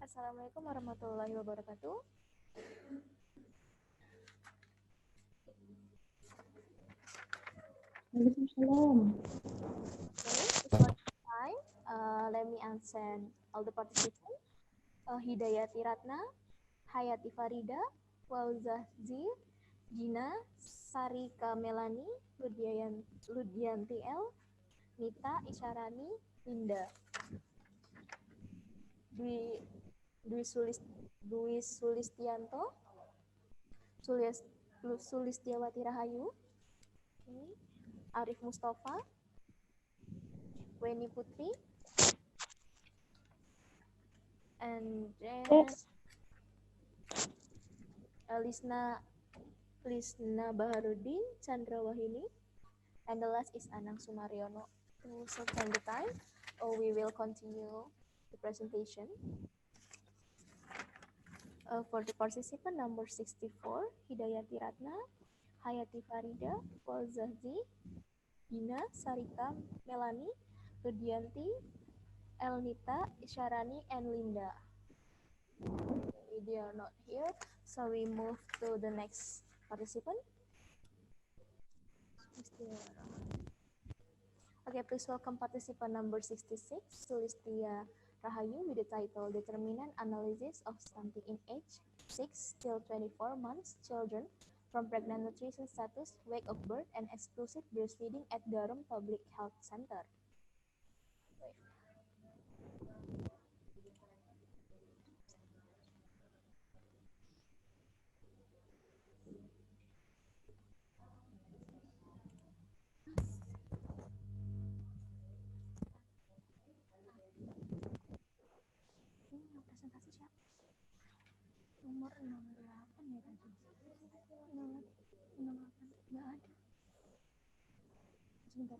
Assalamualaikum warahmatullahi wabarakatuh. Waalaikumsalam. Okay, before time, let me answer all the participants. Hidayati Ratna, Hayati Farida, Wauzahzi, Gina, Sarika Melani, Ludianti L, Nita Isyarani, Linda, Dwi, Dwi Sulistiyanto, Sulistiawati Rahayu, okay. Arif Mustofa, Wenny Putri, and then Lisna Baharudin, Candra Wahyuni, and the last is Anang Sumaryono. So from the time, we will continue the presentation. For the participant number 64, Hidayati Ratna, Hayati Farida, Walzahzi, Gina, Sarika, Melani, Rudianti, Elnita, Isyarani, and Linda. They are not here, so we move to the next participant. Okay, please welcome participant number 66, Sulistiawati Rahayu, with the title Determinant Analysis of Stunting in Age 6 till 24 months Children from Pregnant Nutrition Status, Wake of Birth, and Exclusive Breastfeeding at Garum Public Health Center. Presentasi siapa? Nomor 68 ya tadi. 68 nggak ada. Sebentar.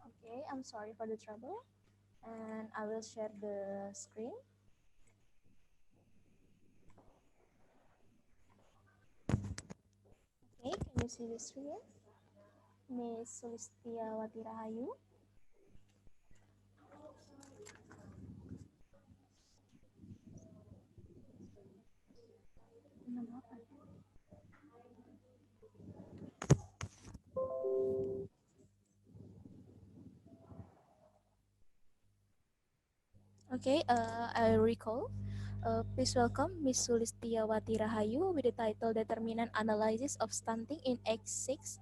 Okay, I'm sorry for the trouble, and I will share the screen. Okay, can you see the screen? Miss Sulistiawati Rahayu. Okay, I recall. Please welcome Miss Sulistiawati Rahayu with the title Determinant Analysis of Stunting in Age 6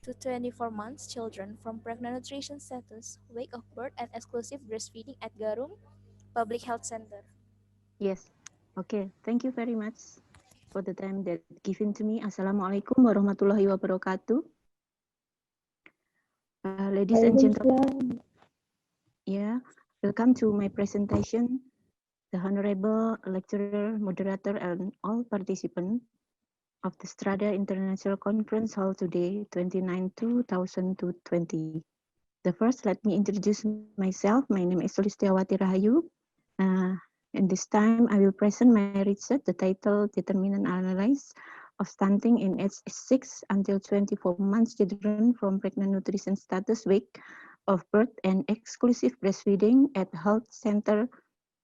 to 24 months Children from Pregnant Nutrition Status, Wake of Birth, and Exclusive Breastfeeding at Garum Public Health Center. Yes. Okay. Thank you very much for the time that given to me. Assalamualaikum warahmatullahi wabarakatuh. Ladies and gentlemen, welcome to my presentation. The Honorable Lecturer, Moderator, and all participants of the Strada International Conference Hall today, 29/2020. The first, let me introduce myself. My name is Sulistiawati Rahayu. And this time, I will present my research, the title Determinant Analysis of Stunting in Age 6 until 24 months Children from Pregnant Nutrition Status, Wake of Birth, and Exclusive Breastfeeding at Health Center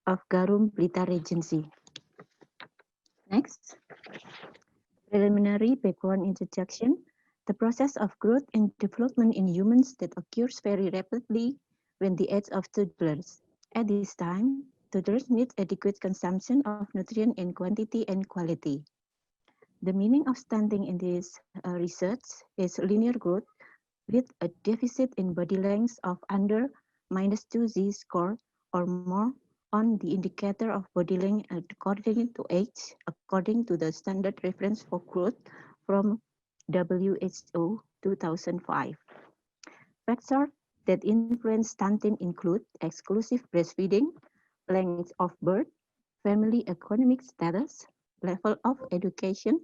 of Garum, Blitar Regency. Next, preliminary background introduction. The process of growth and development in humans that occurs very rapidly when the age of toddlers. At this time, toddlers need adequate consumption of nutrient in quantity and quality. The meaning of stunting in this research is linear growth with a deficit in body length of under -2 z-score or more on the indicator of body length according to age, according to the standard reference for growth from WHO 2005. Factors that influence stunting include exclusive breastfeeding, length of birth, family economic status, level of education,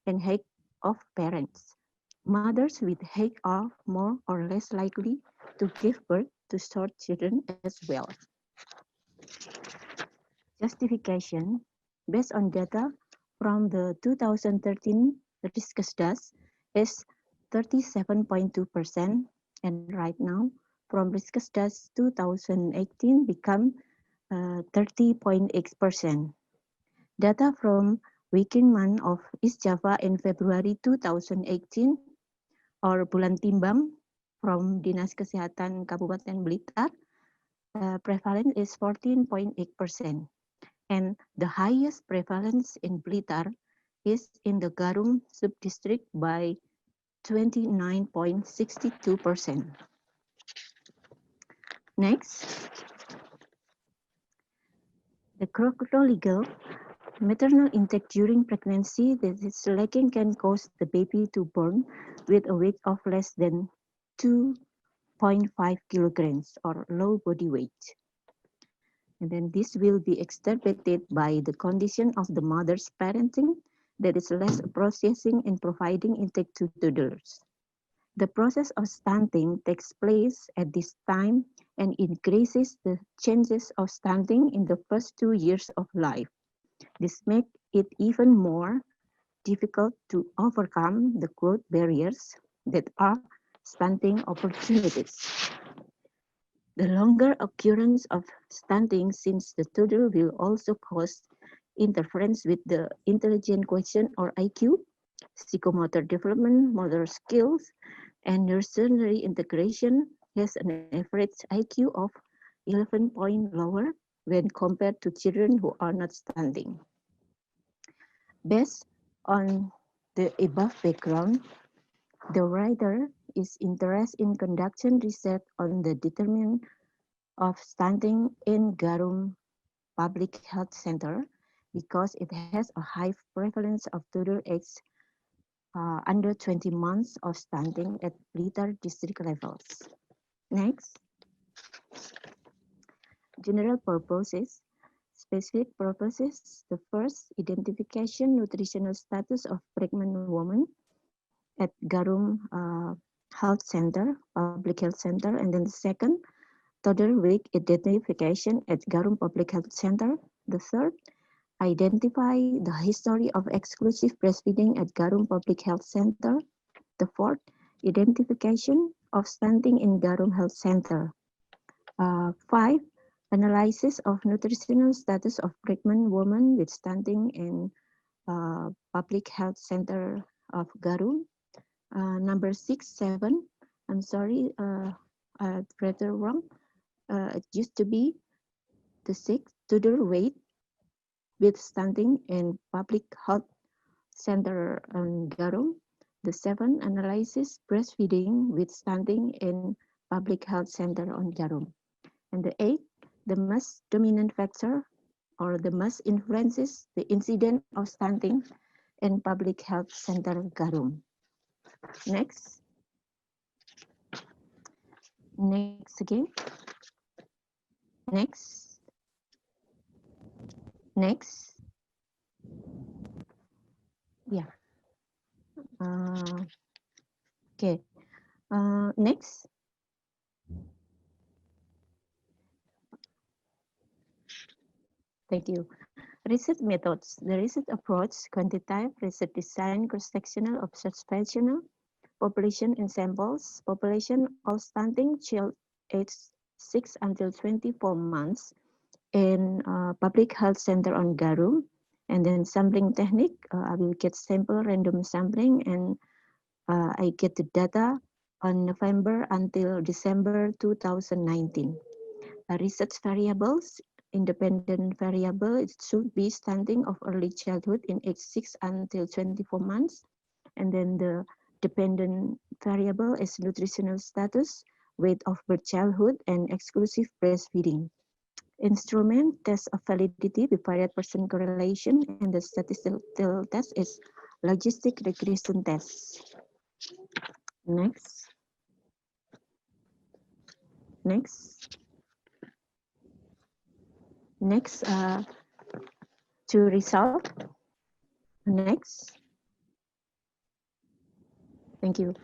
and height of parents. Mothers with height are more or less likely to give birth to short children as well. Justification based on data from the 2013 Riskesdas is 37.2%, and right now from Riskesdas 2018 become 30.8%. Data from Waking Month of East Java in February 2018 or Bulan Timbang from Dinas Kesehatan Kabupaten Blitar, prevalence is 14.8%. And the highest prevalence in Blitar is in the Garum subdistrict by 29.62%. Next, the crocodilegal maternal intake during pregnancy that is lacking can cause the baby to born with a weight of less than 2.5 kilograms or low body weight. And then this will be exacerbated by the condition of the mother's parenting that is less processing and providing intake to toddlers. The process of stunting takes place at this time and increases the chances of stunting in the first 2 years of life. This makes it even more difficult to overcome the growth barriers that are stunting opportunities. The longer occurrence of stunting since the toddler will also cause interference with the intelligent quotient or IQ, psychomotor development, motor skills, and nursery integration has an average IQ of 11 points lower when compared to children who are not stunting. Based on the above background, the writer is interested in conducting research on the determinant of stunting in Garum Public Health Center because it has a high prevalence of toddler aged under 20 months of stunting at Blitar district levels. Next, general purposes. Specific purposes. The first, identification nutritional status of pregnant woman at Garum Health Center, Public Health Center. And then the second, toddler weight identification at Garum Public Health Center. The third, identify the history of exclusive breastfeeding at Garum Public Health Center. The fourth, identification of stunting in Garum Health Center. Five, analysis of nutritional status of pregnant women with stunting in Public Health Center of Garum. Number 6, 7, I'm sorry, I read it wrong. It used to be the 6, toddler weight with stunting in Public Health Center in Garum. The 7, analysis breastfeeding with stunting in Public Health Center on Garum. And the 8, the most dominant factor or the most influences the incident of stunting in Public Health Center Garum. Next. Next again. Next. Next. Yeah. Okay. Next. Thank you. Research methods. The research approach, quantitative research design, cross-sectional, observational, population in samples, population of stunting child aged 6 until 24 months in Public Health Center on Garum. And then sampling technique, I will get sample random sampling and I get the data on November until December 2019. Research variables, independent variable, it should be stunting of early childhood in age 6 until 24 months. And then the dependent variable is nutritional status, weight of birth childhood, and exclusive breastfeeding. Instrument test of validity, bivariate person correlation, and the statistical test is logistic regression test. Next. Next. Next, to result. Next. Thank you.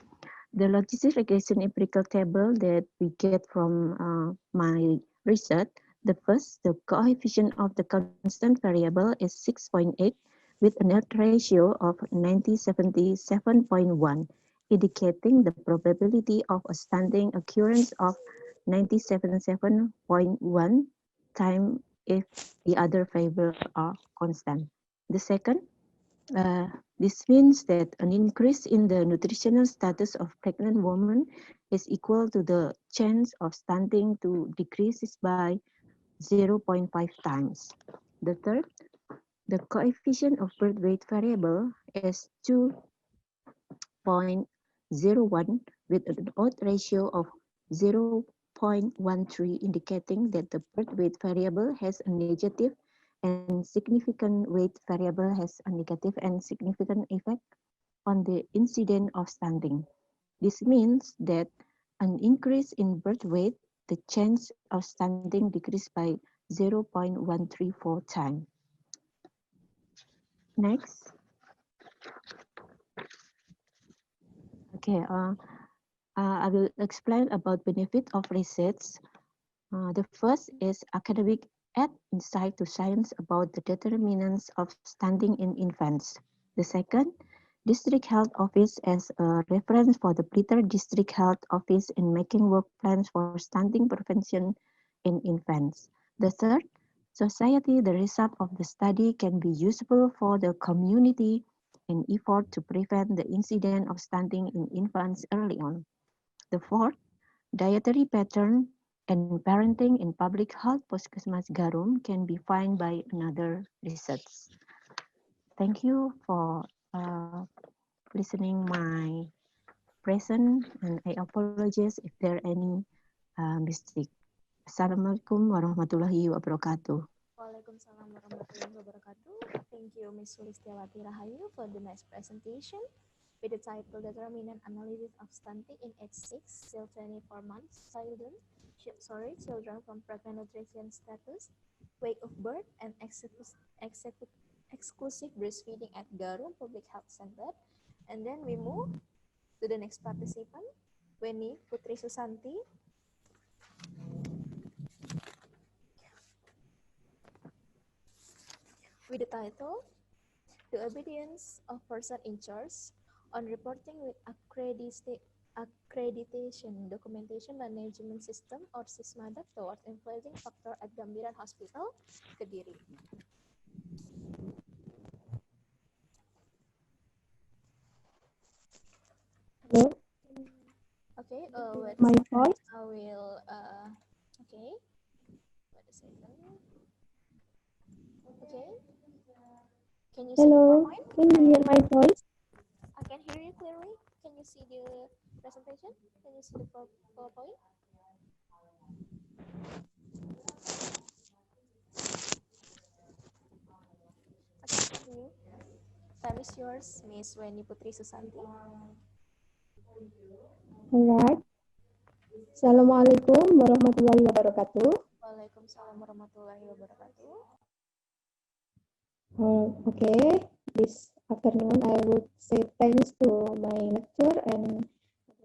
The logistic regression empirical table that we get from my research, the first, the coefficient of the constant variable is 6.8 with a net ratio of 9077.1, indicating the probability of a stunting occurrence of 977.1 times if the other variables are constant. The second, uh, this means that an increase in the nutritional status of pregnant women is equal to the chance of stunting to decreases by 0.5 times. The third, the coefficient of birth weight variable is 2.01 with an odd ratio of 0.13, indicating that the birth weight variable has a negative and significant weight variable has a negative and significant effect on the incidence of stunting. This means that an increase in birth weight, the chance of stunting decreased by 0.134 times. Next, okay, I will explain about benefit of research. The first is academic add insight to science about the determinants of stunting in infants. The second, district health office as a reference for the Blitar district health office in making work plans for stunting prevention in infants. The third, society, the result of the study can be useful for the community in effort to prevent the incident of stunting in infants early on. The fourth, dietary pattern and parenting in public health Puskesmas Garum can be found by another research. Thank you for listening my present, and I apologize if there are any mistake. Assalamualaikum warahmatullahi wabarakatuh. Waalaikumsalam warahmatullahi wabarakatuh. Thank you, Miss Sulistiawati Rahayu, for the nice presentation with the title Determinant Analysis of Stunting in age 6 till 24 months children, children from pregnant nutrition status, weight of birth, and exclusive breastfeeding at Garum Public Health Center. And then we move to the next participant, Wenny, Putri Susanti. With the title, The Obedience of Person in Charge on Reporting with Accreditation Documentation Management System or SISMADAP towards Influencing Factor at Gambiran Hospital, Kediri. Hello, Okay, my voice. I will, okay, wait a second. Okay, can you see the Hello, PowerPoint? can you hear my voice? I can hear you clearly. Can you see the presentation? Can you see the PowerPoint? Okay, continue. Time is yours, Miss Wenny Putri Susanti. Alright. Assalamualaikum warahmatullahi wabarakatuh. Waalaikumsalam warahmatullahi wabarakatuh. Okay, this afternoon I would say thanks to my lecturer and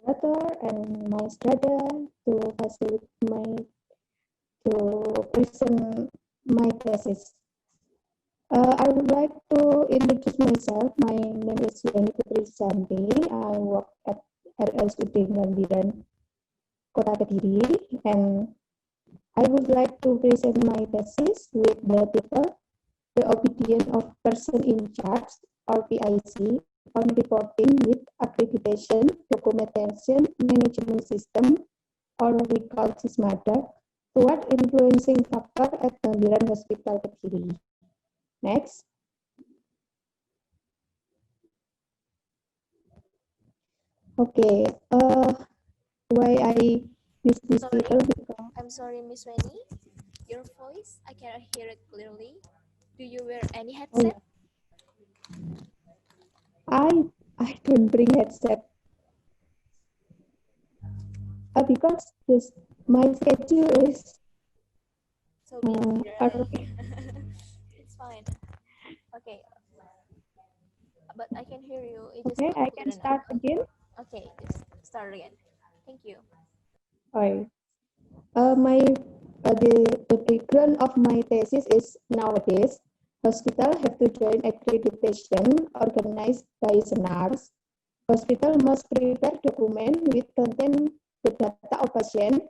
moderator and my student to facilitate to present my thesis. I would like to introduce myself. My name is Wenny Putri Susanti. I work at RSUD Gambiran, Kota Kediri, and I would like to present my thesis with the title The Obedience of Person in Charge, or PIC, on Reporting with Accreditation Documentation Management System, or we call SISMADAC, toward influencing factor at Gambiran Hospital Kediri. Next. Okay, why I use this title because I'm sorry, Miss Wenny. Your voice, I cannot hear it clearly. Do you wear any headset? I don't bring headset because this my schedule is So busy, right? early. It's fine. Okay, but I can hear you. It's just Okay, not I clear can enough. start again. Okay, just start again. Thank you. Alright. My the background of my thesis is nowadays hospital have to join accreditation organized by SENARS. Hospital must prepare document with content the data of patient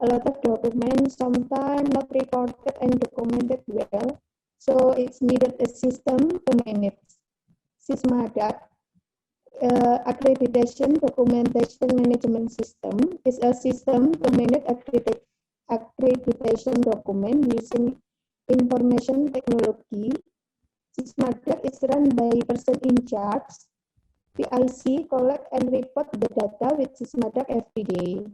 a lot of documents, sometimes not reported and documented well. So it's needed a system to manage. SISMADA, Accreditation Documentation Management System, is a system to manage accreditation document using information technology. SISMADA is run by person in charge. PIC collect and report the data with SISMADA every day.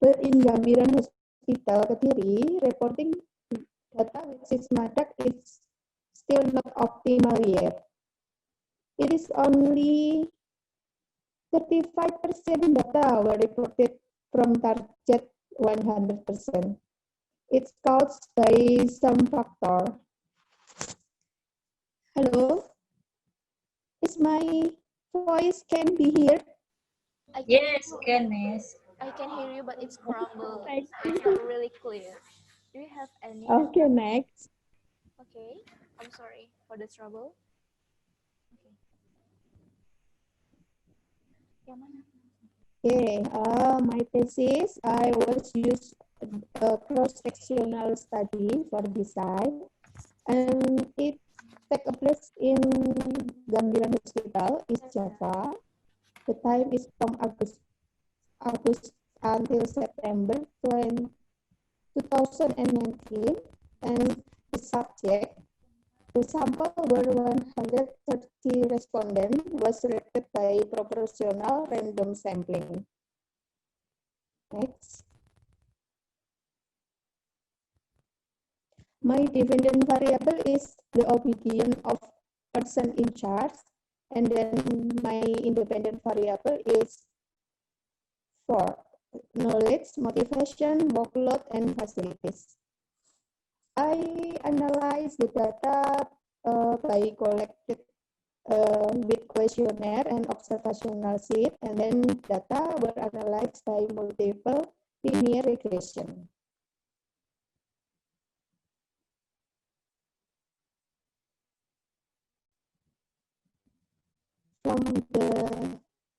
But in Gambiran Hospital Kediri, reporting data with SISMADA is still not optimal yet. It is only 35% data were reported from target 100%. It's caused by some factor. Hello, is my voice can be heard? I can hear Yes, you. can, Miss. I can hear you, but it's crumbled. Thank It's you. not really clear. Do you have any Okay, network? next. Okay. I'm sorry for the trouble. Okay. Yang mana? Okay, my thesis, I was used a cross-sectional study for design, and it take place in Gambiran Hospital, East Java. The time is from August until September 2019, and the sample were 130 respondents was selected by proportional random sampling. Next. My dependent variable is the opinion of person in charge, and then my independent variable is for knowledge, motivation, workload, and facilities. I analyze the data by collected with questionnaire and observational sheet, and then data were analyzed by multiple linear regression.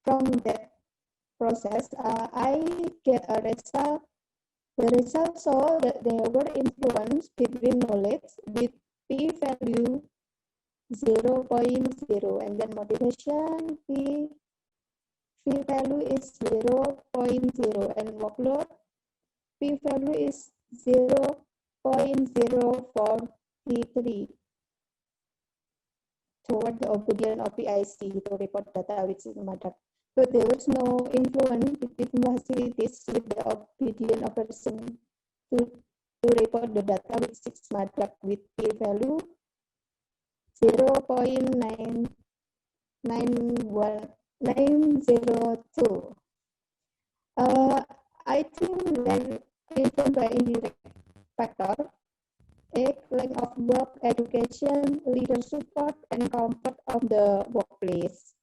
From that process, I get a result. The results show that there were influence between knowledge with p-value 0.0, and then motivation p-value is 0.0, and workload p-value is 0.043 toward the obedience of PIC to report data with SIGMADAC. But there was no influence between facilities with the obedient of person to report the data with SIGMADAC with p-value 0.902. I think when influenced by indirect factor, length of work, education, leader support, and comfort of the workplace.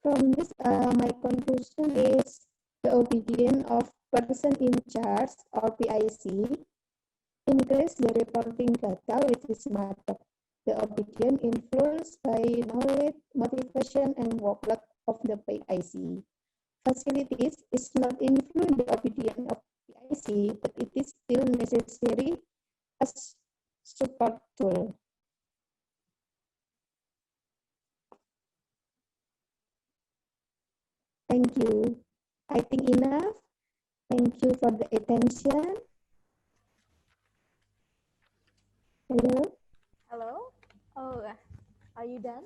From this, my conclusion is the obedience of person in charge or PIC increase the reporting data with is matter. The obedience influenced by knowledge, motivation, and workload of the PIC. Facilities is not influence the obedience of PIC, but it is still necessary as support tool. Thank you. I think enough. Thank you for the attention. Hello. Hello? Oh, are you done?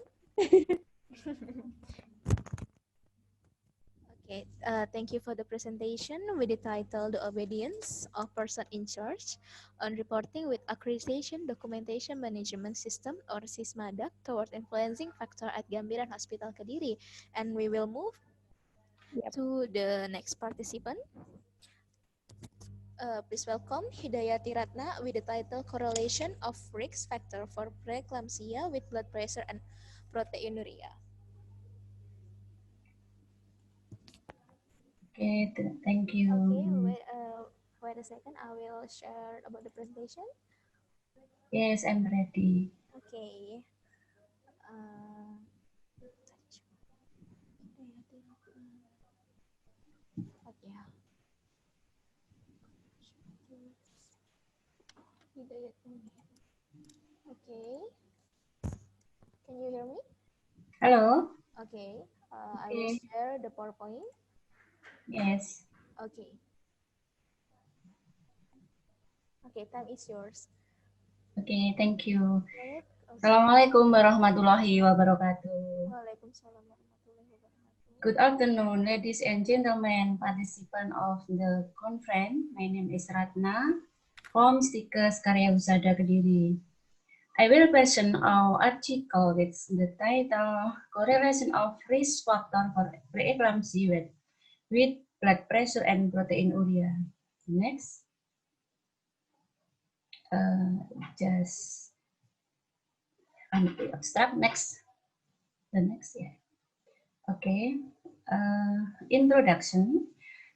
Okay, thank you for the presentation with the title The Obedience of Person in Charge on Reporting with Accreditation Documentation Management System or SISMADAC toward Influencing Factor at Gambiran Hospital Kediri. And we will move to the next participant. Please welcome Hidayati Ratna with the title Correlation of Risk Factor for Preeclampsia with Blood Pressure and Proteinuria. Okay, thank you. Okay, wait a second. I will share about the presentation. Yes, I'm ready. Okay. Yeah. Okay. Can you hear me? Hello. Okay. I will Okay. share the PowerPoint. Yes. Okay. Okay, time is yours. Okay, thank you. Okay. Assalamualaikum warahmatullahi wabarakatuh. Waalaikumsalam warahmatullahi wabarakatuh. Good afternoon, ladies and gentlemen, participants of the conference. My name is Ratna from SICH Karya Husada Kediri. I will present our article with the title Correlation of Risk Factor for Preeclampsia with Blood Pressure and Proteinuria. Next. Just abstract. Next. The next, yeah. Okay. Introduction.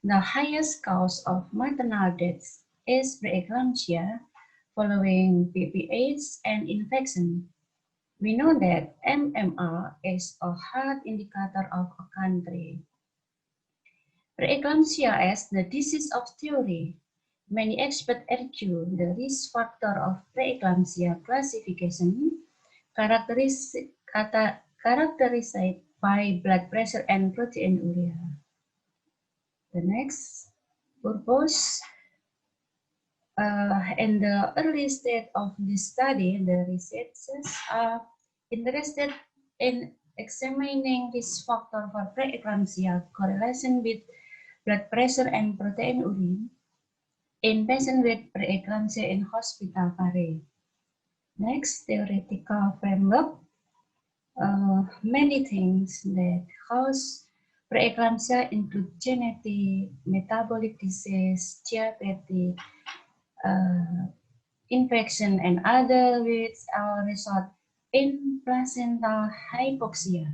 The highest cause of maternal deaths is preeclampsia following BPH and infection. We know that MMR is a hard indicator of a country. Preeclampsia as the disease of theory. Many experts argue the risk factor of preeclampsia classification characterized by blood pressure and proteinuria. The next purpose. In the early stage of this study, the researchers are interested in examining risk factor for preeclampsia correlation with blood pressure and proteinuria in patients with preeclampsia in hospital care. Next, theoretical framework. Many things that cause preeclampsia include genetic, metabolic disease, diabetes, infection, and other which result in placental hypoxia.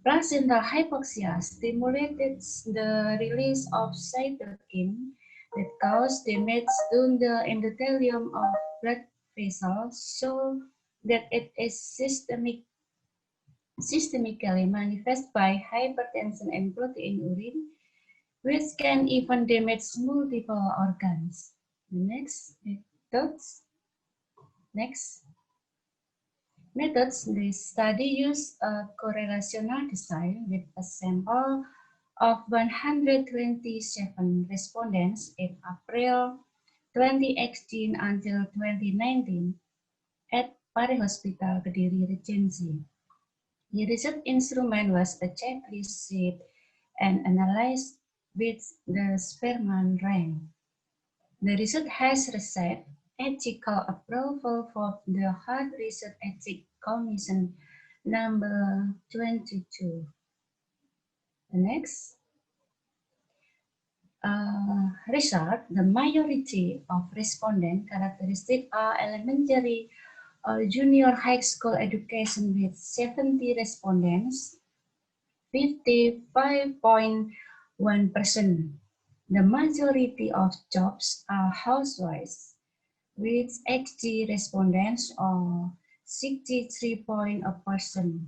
Placental hypoxia stimulates the release of cytokine that cause damage to the endothelium of blood vessels so that it is systemically manifest by hypertension and proteinuria, which can even damage multiple organs. Next, methods. Next. Methods. This study used a correlational design with a sample of 127 respondents in April 2018 until 2019 at Pare Hospital, Kediri Regency. The research instrument was a checklist sheet and analyzed with the Spearman rank. The research has received ethical approval for the Heart Research Ethics Commission number 22. The next. Result, the majority of respondent characteristics are elementary or junior high school education with 70 respondents, 55.1%. The majority of jobs are housewives, with XG respondents or 63.0%,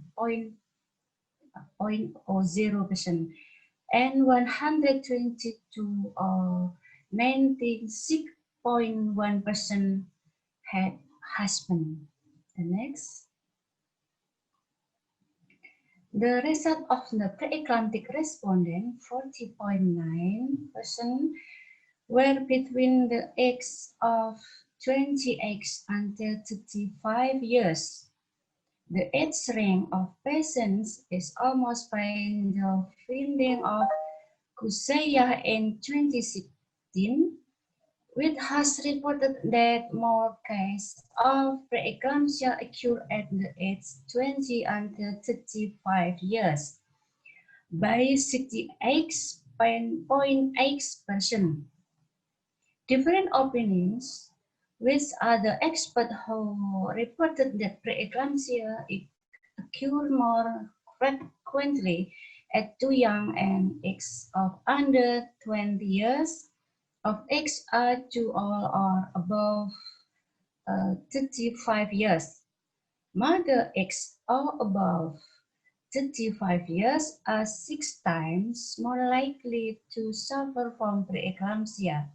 and 122 or 96.1% had husband. The next. The result of the preeclamptic respondent, 40.9%, were between the age of 28 until 35 years. The age range of patients is almost by the finding of Kusaya in 2016, which has reported that more cases of preeclampsia occur at the age 20 until 35 years by 68.8%. Different opinions, which are the experts who reported that preeclampsia occur more frequently at too young an age of under 20 years, of age are too old or above 35 years, mother age or above 35 years are 6 times more likely to suffer from preeclampsia.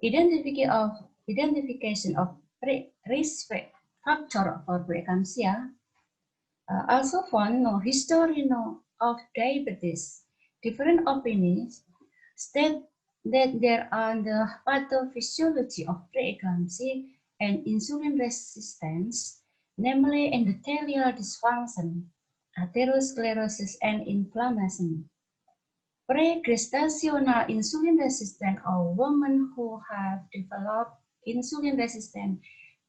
Identification of risk factor for preeclampsia also found no history of diabetes. Different opinions state that there are the pathophysiology of preeclampsia and insulin resistance, namely endothelial dysfunction, atherosclerosis, and inflammation. Pre-gestational insulin resistance or women who have developed insulin resistance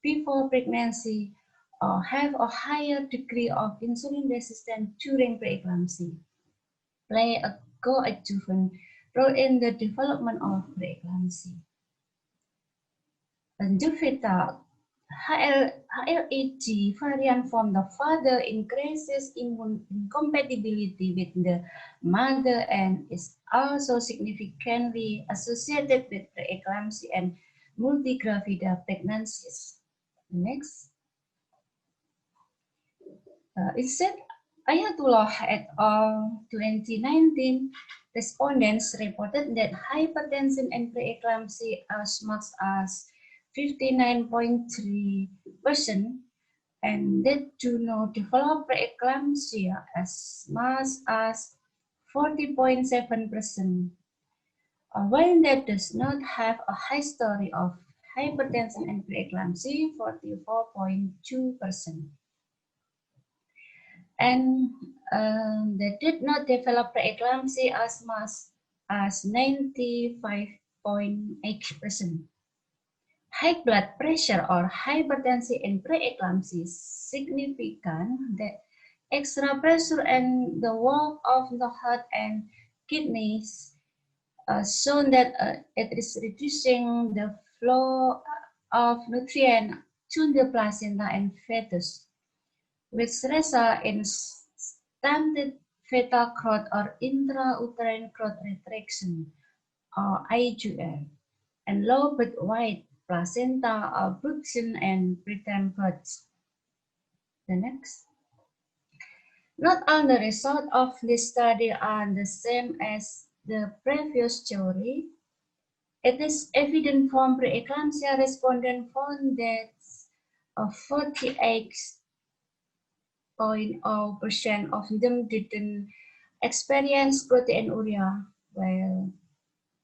before pregnancy or have a higher degree of insulin resistance during preeclampsia play a coadjuvant role in the development of preeclampsia. The fetal HLA-G variant from the father increases immune incompatibility with the mother and is also significantly associated with preeclampsia and multigravida pregnancies. Next. It said Ayatullah et al. 2019 respondents reported that hypertension and preeclampsia as much as 59.3% and that do not develop preeclampsia as much as 40.7%. While that does not have a history of hypertension and preeclampsia, 44.2%. And they did not develop preeclampsia as much as 95.8%. High blood pressure or hypertension in preeclampsia is significant that extra pressure and the wall of the heart and kidneys shown that it is reducing the flow of nutrients to the placenta and fetus, which result in stunted fetal growth or intrauterine growth retraction or IUR, and low but wide placenta abruption and preterm births. The next. Not all the results of this study are the same as the previous theory. It is evident from preeclampsia respondent found that 48% of them didn't experience proteinuria, while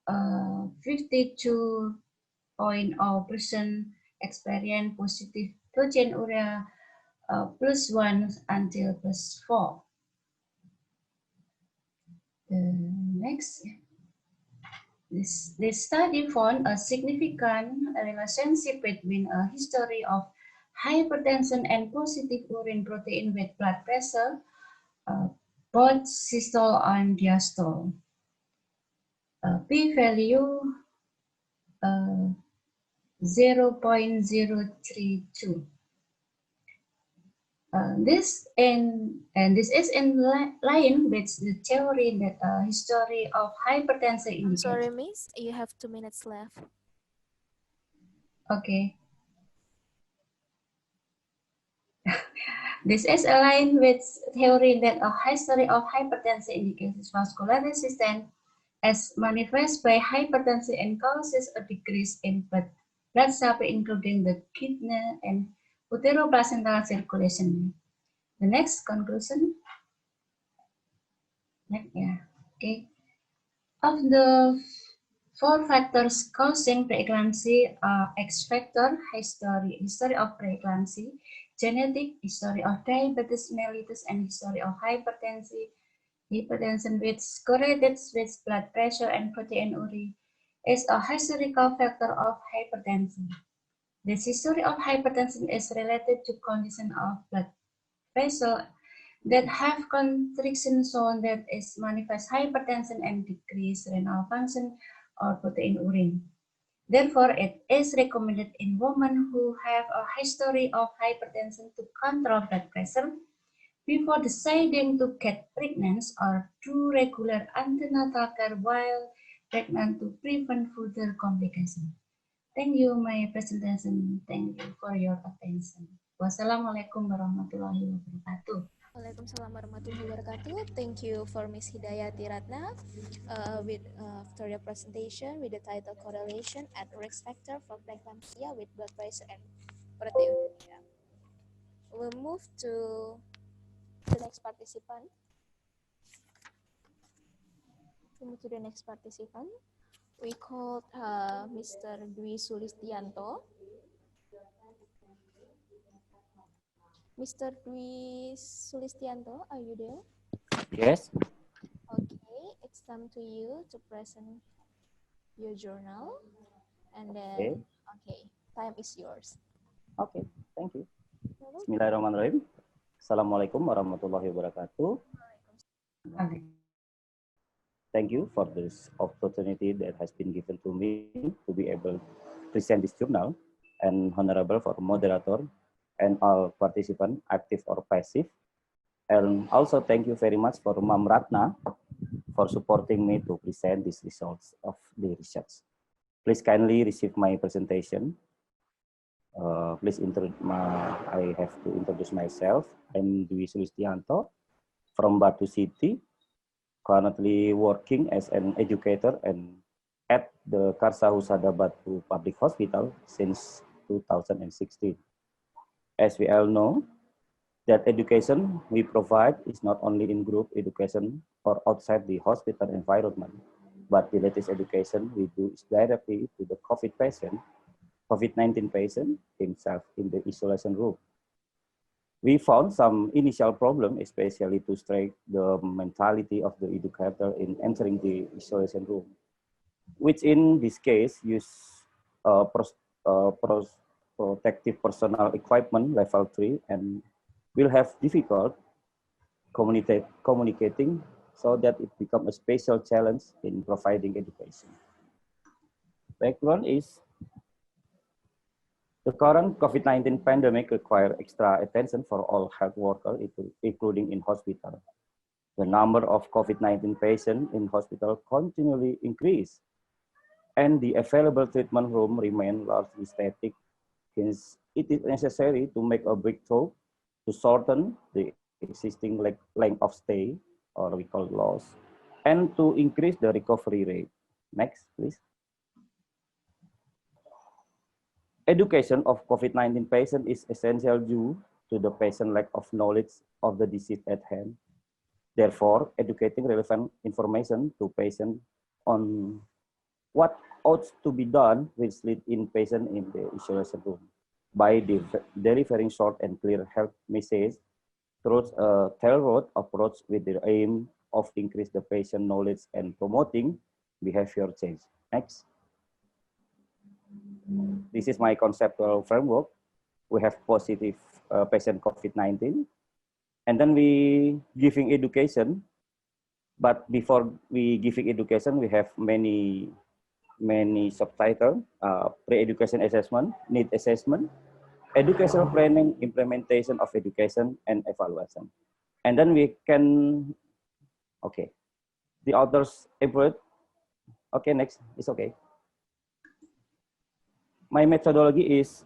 52% experience positive proteinuria +1 until +4. Next. This study found a significant relationship between a history of hypertension and positive urine protein with blood pressure, both systole and diastole. P-value 0.032. This is in line with the theory that history of hypertension indicates. Sorry, Miss, you have 2 minutes left. Okay. This is aligned with theory that a history of hypertension indicates vascular resistance as manifest by hypertension and causes a decrease in blood supply, including the kidney and uteroplacental circulation. The next conclusion. Okay. Of the 4 factors causing preeclampsia are X factor, history of preeclampsia, genetic, history of diabetes mellitus, and history of hypertension which correlated with blood pressure and proteinuria is a historical factor of hypertension. This history of hypertension is related to condition of blood vessel that have constriction shown that is manifest hypertension and decreased renal function or proteinuria. Therefore, it is recommended in women who have a history of hypertension to control blood pressure before deciding to get pregnant or do regular antenatal care while pregnant to prevent further complications. Thank you, my presentation. Thank you for your attention. Wassalamualaikum warahmatullahi wabarakatuh. Waalaikumsalam warahmatullahi wabarakatuh. Thank you for Miss Hidayati Ratna for your presentation with the title Correlation and Risk Factor for Preeclampsia with Blood Pressure and Proteinuria. We'll move to the next participant. We called Mr. Dwi Sulistiyanto. Mr. Dwi Sulistiyanto, are you there? Yes. Okay, it's time to you to present your journal. And Okay. then, okay, time is yours. Okay. Thank you. Bismillahirrahmanirrahim. Assalamualaikum warahmatullahi wabarakatuh. Thank you for this opportunity that has been given to me to be able to present this journal, and honorable for moderator and all participants, active or passive. And also thank you very much for Mam Ratna for supporting me to present these results of the research. Please kindly receive my presentation. I have to introduce myself. I'm Dwi Sulistiyanto from Batu City, currently working as an educator and at the Karsa Husada Batu Public Hospital since 2016. As we all know, that education we provide is not only in group education or outside the hospital environment, but the latest education we do is directly to the COVID-19 patient himself in the isolation room. We found some initial problem, especially to strike the mentality of the educator in entering the isolation room, which in this case use protective personal equipment level 3 and will have difficult communicating, so that it becomes a special challenge in providing education. Background is the current COVID-19 pandemic requires extra attention for all health workers, including in hospital. The number of COVID-19 patients in hospital continually increase, and the available treatment room remain largely static. Hence, it is necessary to make a breakthrough to shorten the existing length of stay, or we call loss, and to increase the recovery rate. Next, please. Education of COVID-19 patient is essential due to the patient lack of knowledge of the disease at hand. Therefore, educating relevant information to patient on what ought to be done will lead in patient in the isolation room by delivering short and clear health message through a tailored approach with the aim of increase the patient knowledge and promoting behavior change. Next. This is my conceptual framework. We have positive patient COVID-19, and then we giving education. But before we giving education, we have many subtitle: pre-education assessment, need assessment, educational planning, implementation of education, and evaluation. And then we can, okay, the authors employed. Okay, next, it's okay. My methodology is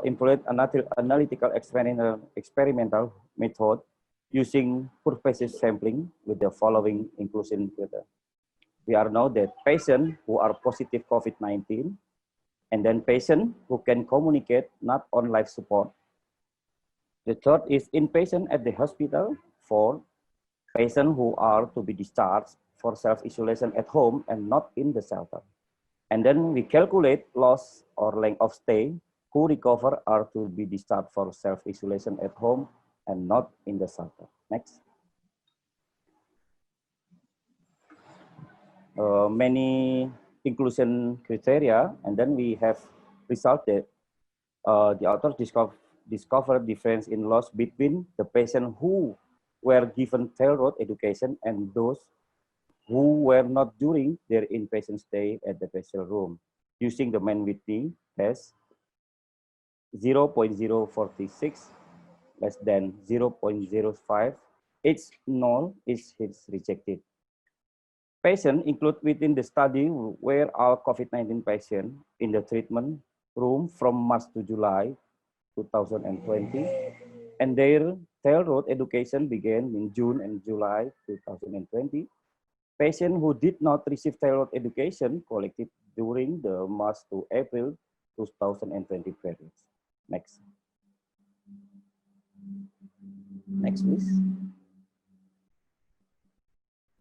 employed analytical experimental method using pervasive sampling with the following inclusion criteria. We are now that patients who are positive COVID-19, and then patients who can communicate not on life support. The third is inpatient at the hospital. 4, patients who are to be discharged for self-isolation at home and not in the shelter. And then we calculate loss or length of stay, who recover are to be discharged for self-isolation at home and not in the shelter. Next. Many inclusion criteria, and then we have result that the authors discover difference in loss between the patient who were given tailored education and those who were not during their inpatient stay at the patient room, using the Whitney test 0.046 less than 0.05. It's null, it's rejected. Patients included within the study were all COVID-19 patients in the treatment room from March to July 2020, and their Railroad education began in June and July 2020. Patients who did not receive railroad education collected during the March to April 2020 period. Next. Next, please.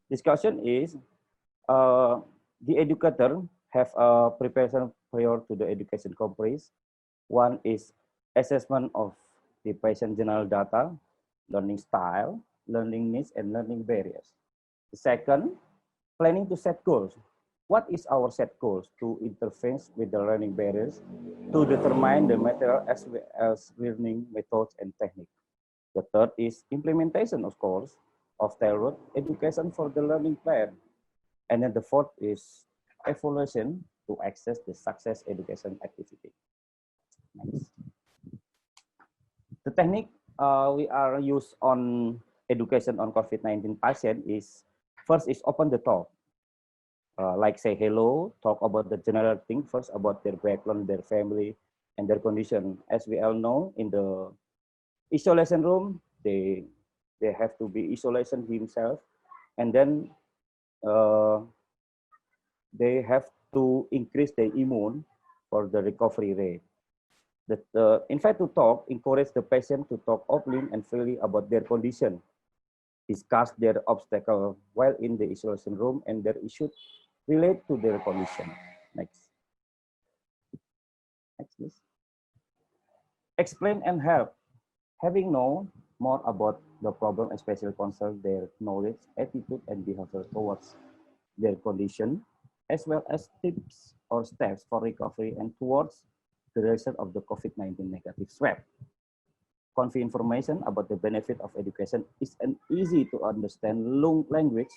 Discussion is the educator have a preparation prior to the education comprise. One is assessment of the patient general data, learning style, learning needs, and learning barriers. The second, planning to set goals. What is our set goals to intervene with the learning barriers to determine the material as well as learning methods and techniques. The third is implementation, of course, of tailored education for the learning plan. And then the fourth is evaluation to access the success education activity. Next. The technique we are used on education on COVID-19 patient is, first is open the talk. Like say hello, talk about the general thing first about their background, their family, and their condition. As we all know, in the isolation room, they have to be isolation himself, and then they have to increase their immune for the recovery rate. In fact, to talk, encourage the patient to talk openly and freely about their condition, discuss their obstacle while in the isolation room, and their issues relate to their condition. Next. Next, please. Explain and help. Having known more about the problem, especially concern their knowledge, attitude, and behavior towards their condition, as well as tips or steps for recovery and towards the result of the COVID-19 negative swab. Convey information about the benefit of education is an easy to understand language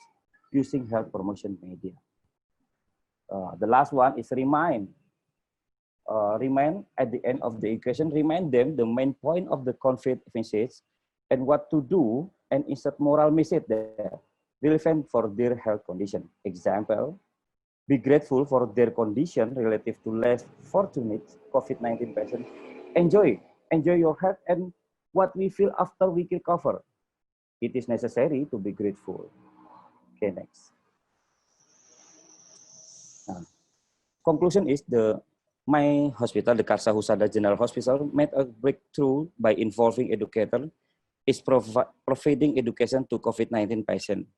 using health promotion media. The last one is remind at the end of the education, remind them the main point of the conveyed message and what to do, and insert moral message there relevant for their health condition. Example, be grateful for their condition relative to less fortunate COVID-19 patients. Enjoy your health and what we feel after we recover. It is necessary to be grateful. Okay, next. Now, conclusion is my hospital, the Karsa Husada General Hospital, made a breakthrough by involving educator is providing education to COVID-19 patients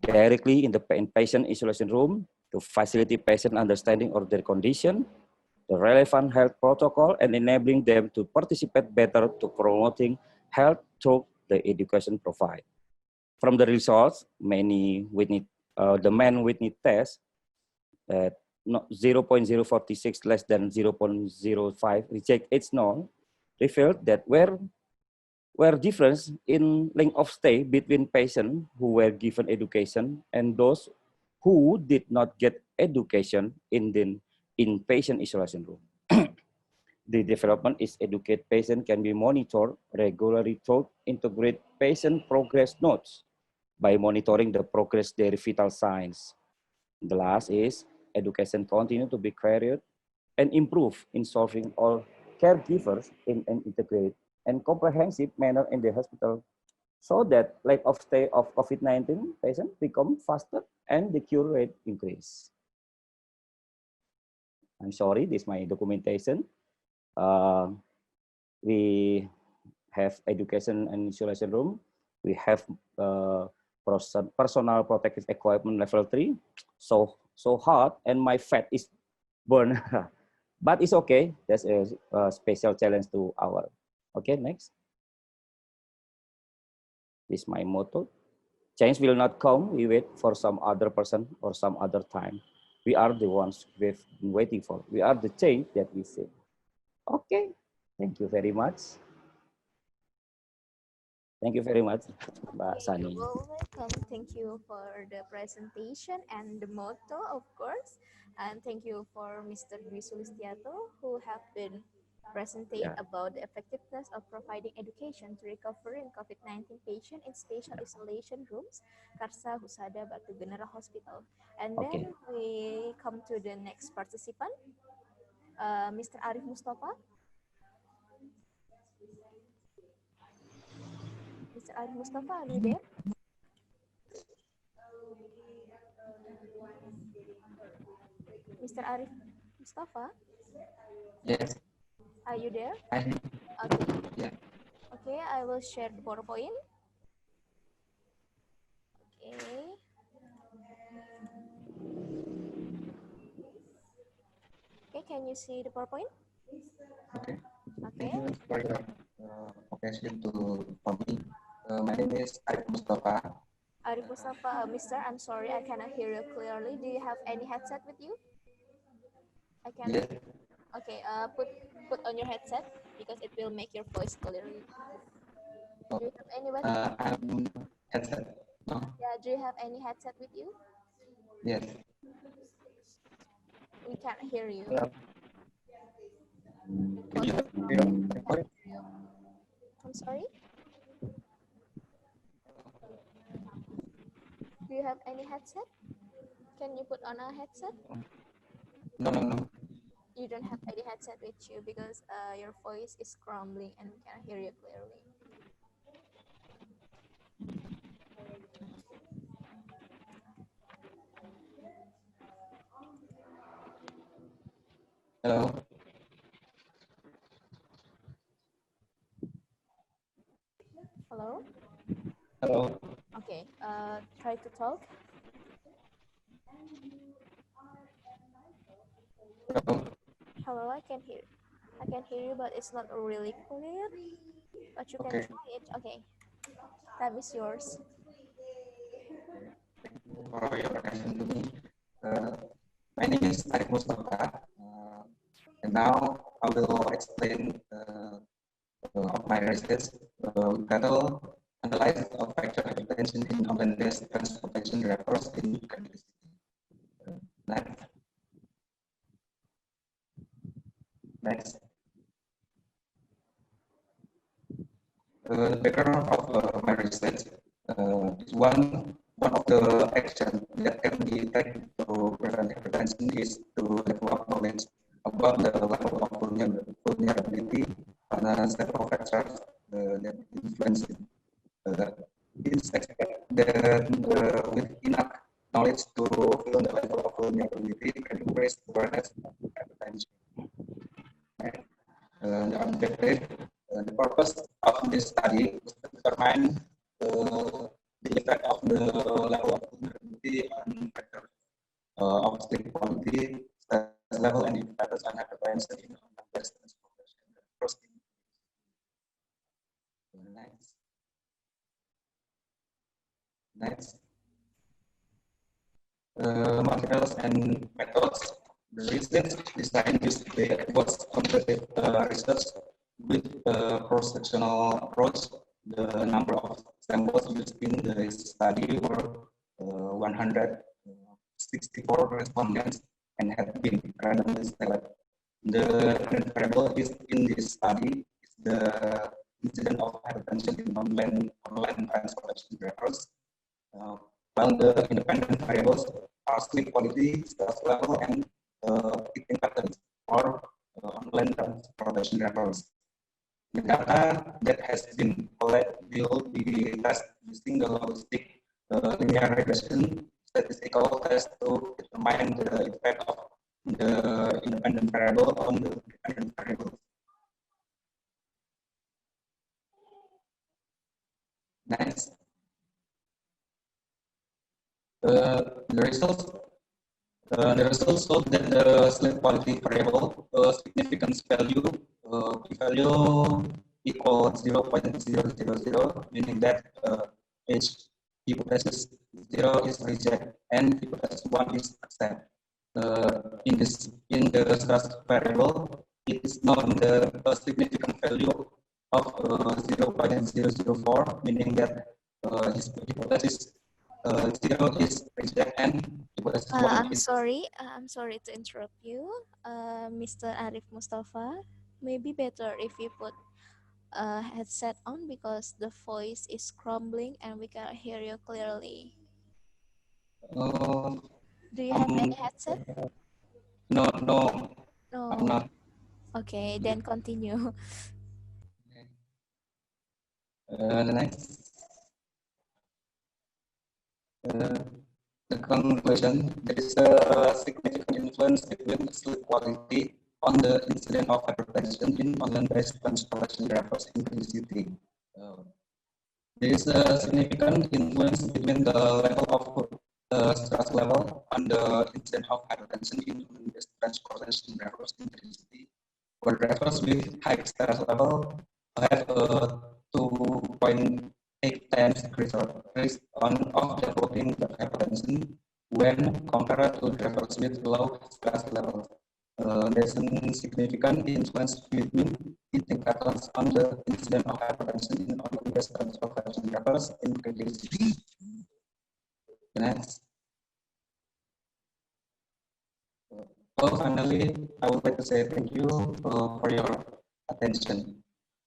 directly in the patient isolation room to facilitate patient understanding of their condition, the relevant health protocol, and enabling them to participate better to promoting health through the education provide. From the results, the man Whitney test, 0.046 less than 0.05 reject its known, revealed that were difference in length of stay between patients who were given education and those who did not get education in the inpatient isolation room. The development is educate patient can be monitored regularly through integrate patient progress notes by monitoring the progress their vital signs. The last is education continue to be carried and improve in solving all caregivers in an integrated and comprehensive manner in the hospital so that length of stay of COVID-19 patients become faster and the cure rate increase. I'm sorry, this is my documentation. We have education and isolation room. We have personal protective equipment level 3. So hot and my fat is burned. But it's okay. That's a special challenge to our. Okay, next. This is my motto. Change will not come. We wait for some other person or some other time. We are the ones we've been waiting for. We are the change that we see. Okay. Thank you very much. Thank you very much, Mbak Sani. You're welcome. Thank you for the presentation and the motto, of course. And thank you for Mr. Dwi Sulistiyanto, who have been presenting about the effectiveness of providing education to recovering COVID-19 patient in spatial isolation rooms, Karsa Husada Batu General Hospital. And then we come to the next participant, Mr. Arif Mustofa. Mr. Arif Mustofa, are you there? Mr. Arif Mustofa, Yes, are you there? I Okay. yeah. Okay, I will share the PowerPoint. Okay. Okay, can you see the PowerPoint? Okay. Thank Okay. you for your occasion to for me. My name is Arif Mustofa. Arif Mustofa, Mister, I'm sorry, I cannot hear you clearly. Do you have any headset with you? I can. Yes, Okay. Put on your headset because it will make your voice clearly. Do you have anyone? I'm headset. No? Yeah. Do you have any headset with you? Yes. We can't hear you. Hello. Can Voice you is hear strong. my voice? I'm sorry. Do you have any headset? Can you put on a headset? No, no, no. You don't have any headset with you because your voice is crumbling and we can't hear you clearly. Hello. Hello? Hello. Okay, try to talk. Hello. Hello, I can hear you, but it's not really clear. But you can Okay. try it. Okay, time is yours. Thank you for your attention to me. Uh, my name is Arif Mustofa. And now I will explain of my research title Analysis of Factor Hypertension in Urban-based Transportation Drivers in Candra. Next. Next. The background of my research is one of the actions that can be taken to prevent hypertension is to develop knowledge about the level of vulnerability on several factors that influence it. It's expected that with enough knowledge to fill the level of vulnerability can increase awareness of hypertension. And, the objective, the purpose of this study is to determine the effect of the level of vulnerability on factors of sleep quality, stress level, and indicators on hypertension in breast transportation. First, next, next. Materials and methods. The research design used was comparative research with cross-sectional approach. The number of samples used in the study were 164 respondents and had been randomly selected. The variable is in this study is the incidence of hypertension in online transportation drivers. While the independent variables are sleep quality, stress level, and eating patterns for online transportation drivers. The data that has been collected will be tested using the logistic linear regression statistical test to determine the effect of the independent variable on the dependent variable. Next. The results showed that the sleep quality variable significance value p-value equal 0.000, meaning that H hypothesis 0 is reject and hypothesis 1 is accept. In the stress variable, it is known the significant value of 0.004, meaning that his hypothesis 0 is reject and hypothesis 1 is. I'm sorry to interrupt you, Mr. Arif Mustofa. Maybe better if you put a headset on because the voice is crumbling and we cannot hear you clearly. Do you have any headset? No, No. I'm not. Okay, then continue. The next. The conclusion, there is a significant influence between sleep quality on the incidence of hypertension in online-based transportation drivers in the city. There is a significant influence between the level of stress level and the incidence of hypertension in online-based transportation drivers in the city. For drivers with high stress level have a 2.8 times greater risk of developing hypertension when compared to drivers with low stress level. There's a significant influence between indicators on the incidence of hypertension in online-based transportation drivers in KDC. Next. Finally, I would like to say thank you for your attention.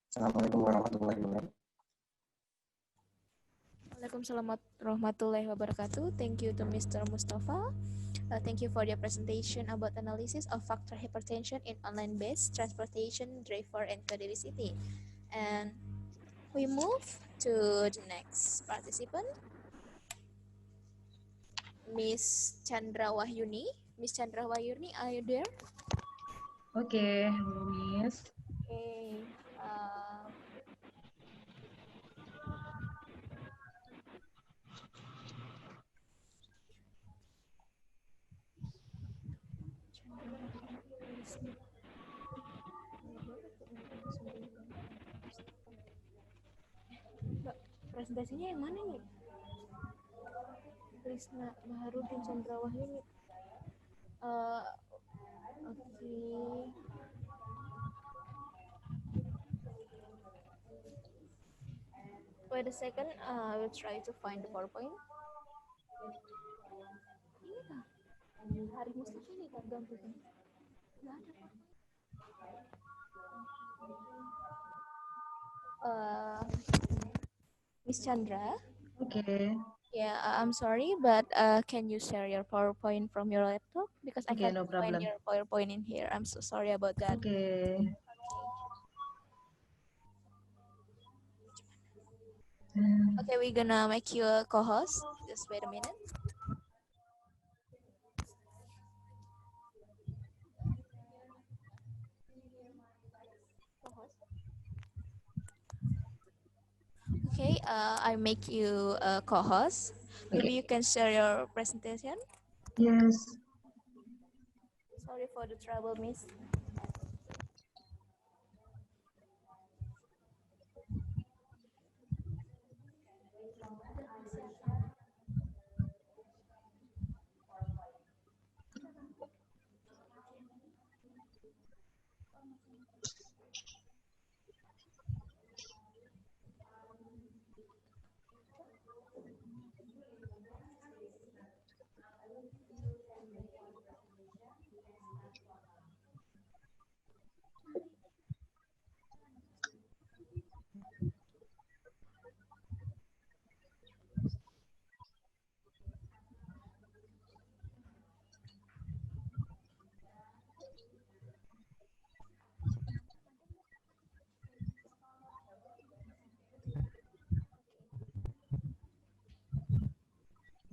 Assalamualaikum warahmatullahi wabarakatuh. Waalaikumsalam warahmatullahi wabarakatuh. Thank you to Mr. Mustofa. Thank you for your presentation about analysis of factor hypertension in online-based transportation driver and Kediri City. And we move to the next participant, Miss Candra Wahyuni. Miss Candra Wahyuni, are you there? Okay, Miss. Okay. Mbak, presentasinya yang mana nih? Krisna Baharudin Chandra Wahyuni. Okay. Wait a second. I will try to find the PowerPoint. Ini Arif Mustofa ini tak ganti kan? Nggak ada. Miss Chandra. Okay. Yeah, I'm sorry, but can you share your PowerPoint from your laptop? Because I can't find your PowerPoint in here. I'm so sorry about that. Okay. Okay, we're gonna make you a co-host. Just wait a minute. Okay, I make you a co-host. Maybe you can share your presentation. Yes. Sorry for the trouble, miss.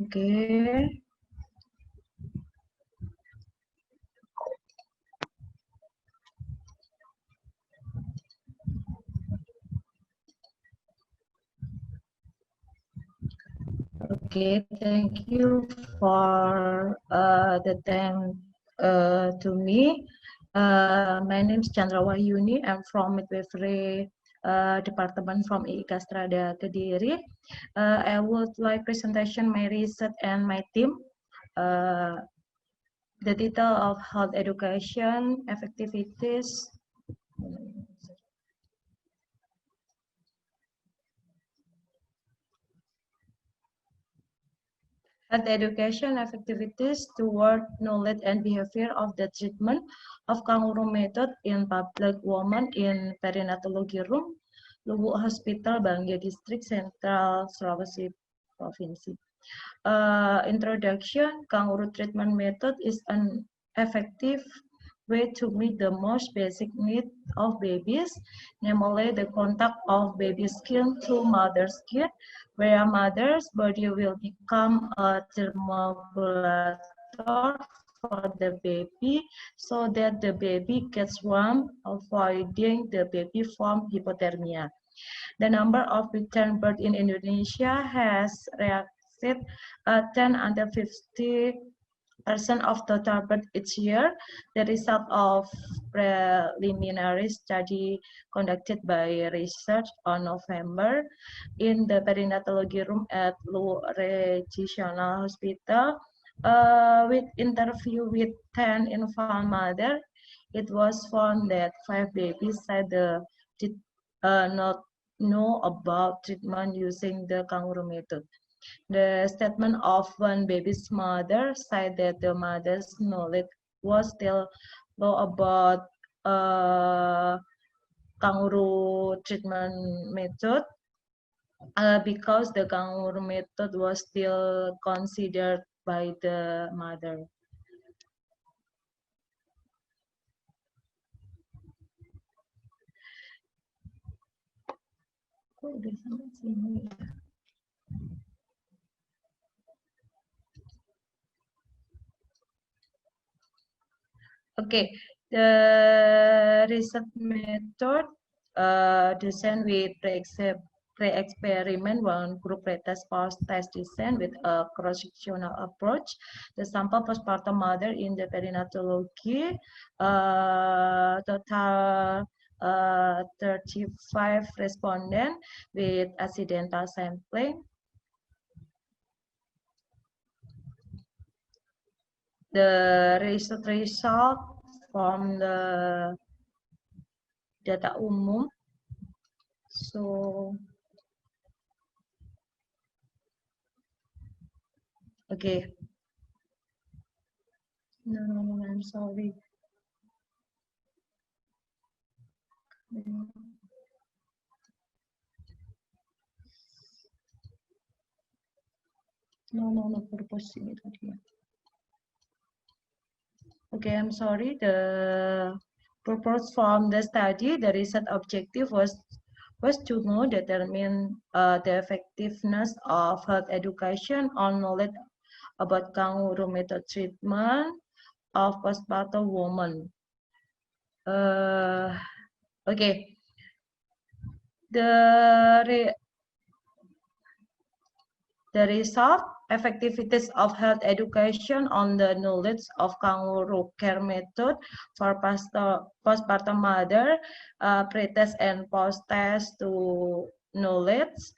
Okay. Okay, thank you for the time to me. My name is Candra Wahyuni. I'm from Midwifery Department from IIK Strada Kediri. I would like presentation my research and my team. The title of health education, effectivities. Health education effectivities toward knowledge and behavior of the treatment of kangaroo method in public women in perinatology room, Lubuk Hospital, Banggai District, Central Sulawesi Province. Introduction, kangaroo treatment method is an effective way to meet the most basic need of babies, namely the contact of baby skin to mother skin, where a mother's body will become a thermogulator for the baby so that the baby gets warm, avoiding the baby from hypothermia. The number of return births in Indonesia has reached 10 under 50% of total birth each year, the result of preliminary study conducted by research on November in the perinatology room at Lu Regional Hospital. With interview with 10 infant mothers, it was found that 5 babies said did not know about treatment using the kangaroo method. The statement of one baby's mother said that the mother's knowledge was still low about kangaroo treatment method because the kangaroo method was still considered by the mother. Okay, the research method designed with pre-experiment one group pretest post-test design with a cross-sectional approach. The sample postpartum mother in the perinatology total 35 respondents with accidental sampling. The research result from the data umum. So, okay. No, I'm sorry. No, purpose ini tadi. Okay, I'm sorry. The purpose from the study, the research objective was to know, determine the effectiveness of health education on knowledge about kangaroo method treatment of postpartum women. Okay. The result, effectiveness of health education on the knowledge of kangaroo care method for postpartum mother, pre-test and post-test to knowledge.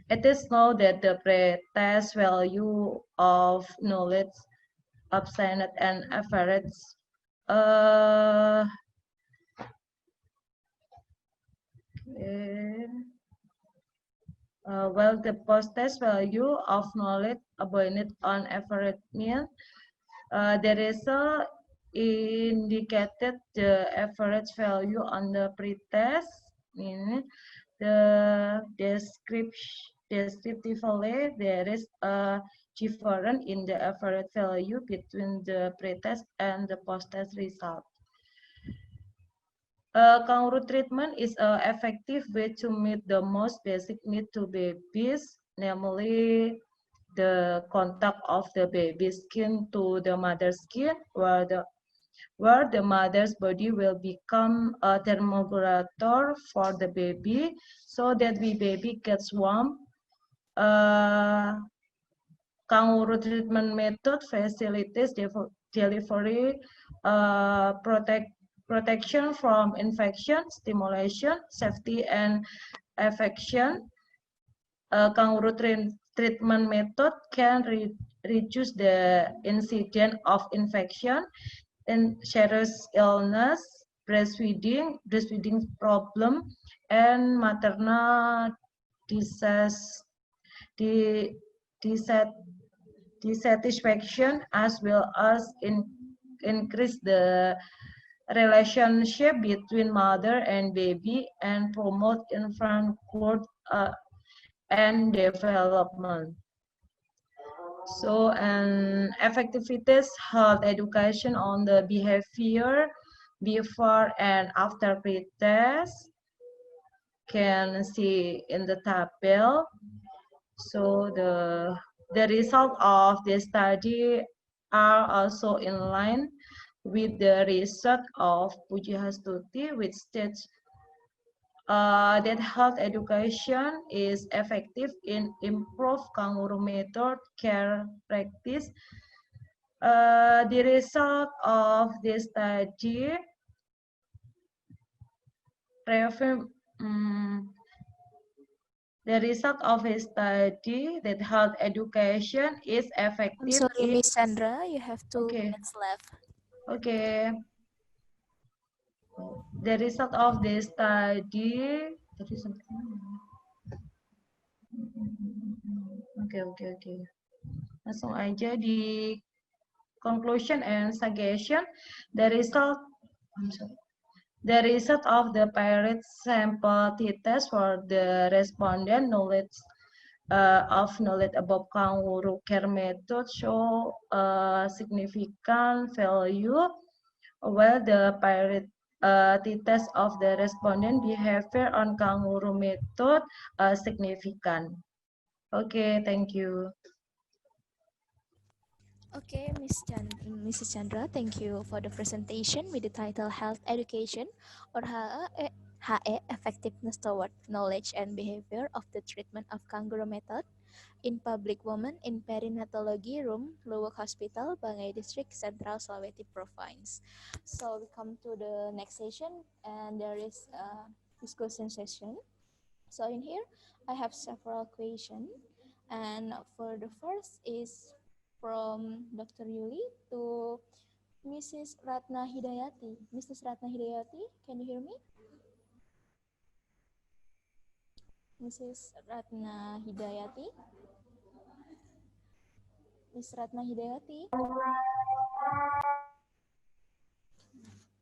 It is known that the pre-test value of knowledge obtained and average well, the post-test value of knowledge obtained on average mean the result indicated the average value on the pre-test, meaning the descriptively there is a difference in the average value between the pre-test and the post-test result. Kangaroo treatment is an effective way to meet the most basic need to babies, namely the contact of the baby's skin to the mother's skin, where the mother's body will become a thermogulator for the baby, so that the baby gets warm. Kangaroo treatment method facilitates delivery, protection from infection, stimulation, safety, and affection. Kangaroo treatment method can reduce the incidence of infection and serious illness, breastfeeding problem, and maternal dissatisfaction, as well as increase the relationship between mother and baby and promote infant growth and development. So, and effectiveness health education on the behavior before and after pretest can see in the table. So the result of the study are also in line with the result of Pujiastuti, which states that health education is effective in improve kangaroo method care practice. The result of this study reaffirm the result of a study that health education is I'm effective sorry, in Miss Chandra, you have 2 minutes okay left. okay the result of the study tadi sampai mana? Oke. Langsung aja di conclusion and suggestion. The result, I'm sorry. The result of the pirate sample test for the respondent knowledge of knowledge about kangaroo care method show significant value, while the pirate test of the respondent behavior on kangaroo method significant. Okay, thank you. Okay, Mrs. Chandra, thank you for the presentation with the title Health Education or HE Effectiveness Toward Knowledge and Behavior of the Treatment of Kangaroo Method in Public Women in Perinatology Room, Luwuk Hospital, Banggai District, Central Sulawesi Province. So we come to the next session and there is a discussion session. So in here, I have several questions and for the first is from Dr. Yuli to Mrs. Ratna Hidayati. Mrs. Ratna Hidayati, can you hear me? Mrs. Ratna Hidayati? Miss Ratna Hidayati?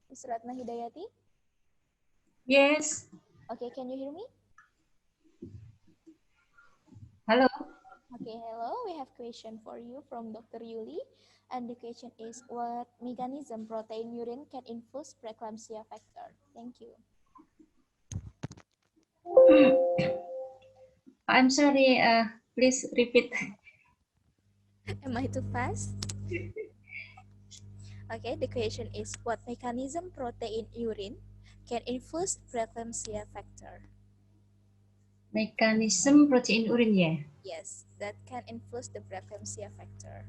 Miss Ratna Hidayati? Yes. Okay, can you hear me? Hello. Okay, hello. We have question for you from Dr. Yuli. And the question is, what mechanism protein urine can influence preeclampsia factor? Thank you. I'm sorry. Please repeat. Am I too fast? Okay, the question is, what mechanism protein urine can influence preeclampsia factor? Mekanisme protein urin ya. Yes, that can influence the preeclampsia factor.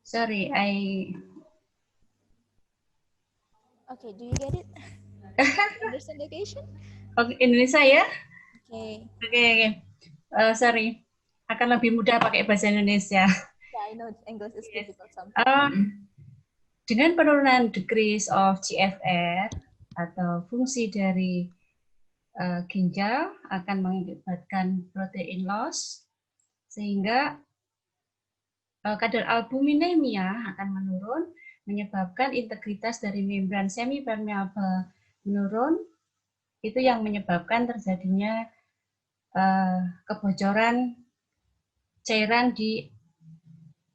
Sorry, Okay, do you get it? Understand the question? Oke, Indonesia ya. Okay. Oke. Sorry, akan lebih mudah pakai bahasa Indonesia. Yeah, I know English is Yes. difficult sometimes. Dengan penurunan decrease of GFR atau fungsi dari ginjal akan mengakibatkan protein loss, sehingga kadar albuminemia akan menurun, menyebabkan integritas dari membran semipermeable menurun, itu yang menyebabkan terjadinya kebocoran cairan di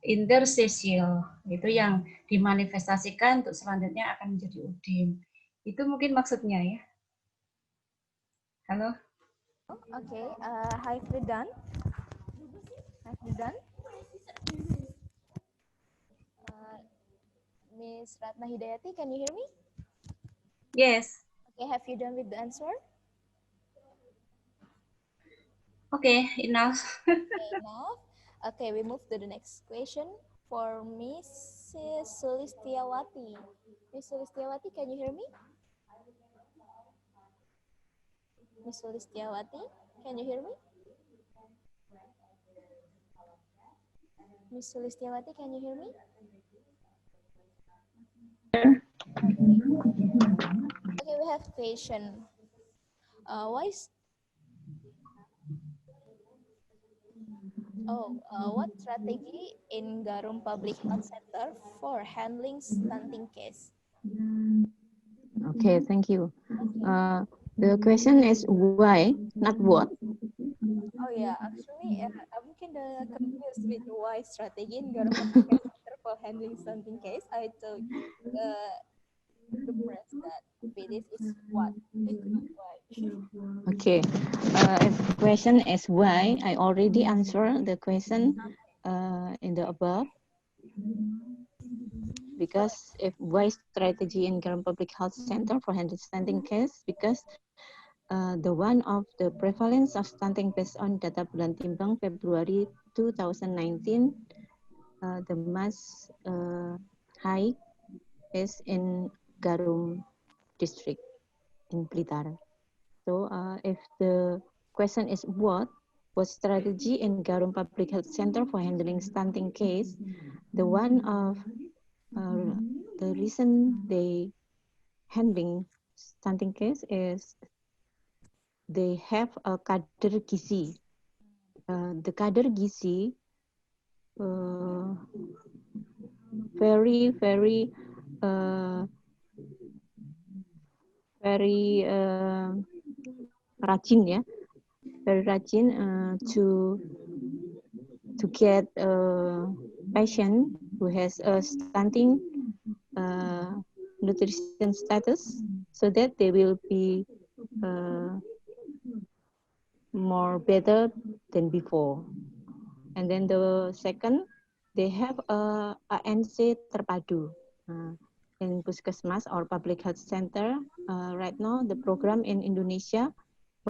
interstitial, itu yang dimanifestasikan untuk selanjutnya akan menjadi udem. Itu mungkin maksudnya ya. Halo? Okay, have you done? Have you done? Miss Ratna Hidayati, can you hear me? Yes. Okay, have you done with the answer? Okay, enough. Okay, enough. Okay, we move to the next question for Mrs. Sulistiawati. Miss Sulistiawati, can you hear me? Miss Sulistiawati, can you hear me? Miss Sulistiawati, can you hear me? Okay, we have question. What strategy in Garum Public Health Center for handling stunting case? Okay, thank you. Okay. The question is why, not what. Oh yeah, actually, I'm kind of confused with why strategy in government public health center for handling something case. I told the press that this is what it means why. Okay. If the question is why, I already answered the question in the above. Because if why strategy in Garam Public Health Center for handling stunting case, because the one of the prevalence of stunting based on data bulan timbang February 2019, the mass high is in Garum district in Blitar. So if the question is what strategy in Garum Public Health Center for handling stunting case, the one of the reason they handling stunting case is they have a kader gizi. The kader gizi very rajin ya, very rajin to get a patient who has a stunting nutrition status, so that they will be more better than before. And then the second, they have a ANC terpadu in Puskesmas or Public Health Center. Right now, the program in Indonesia,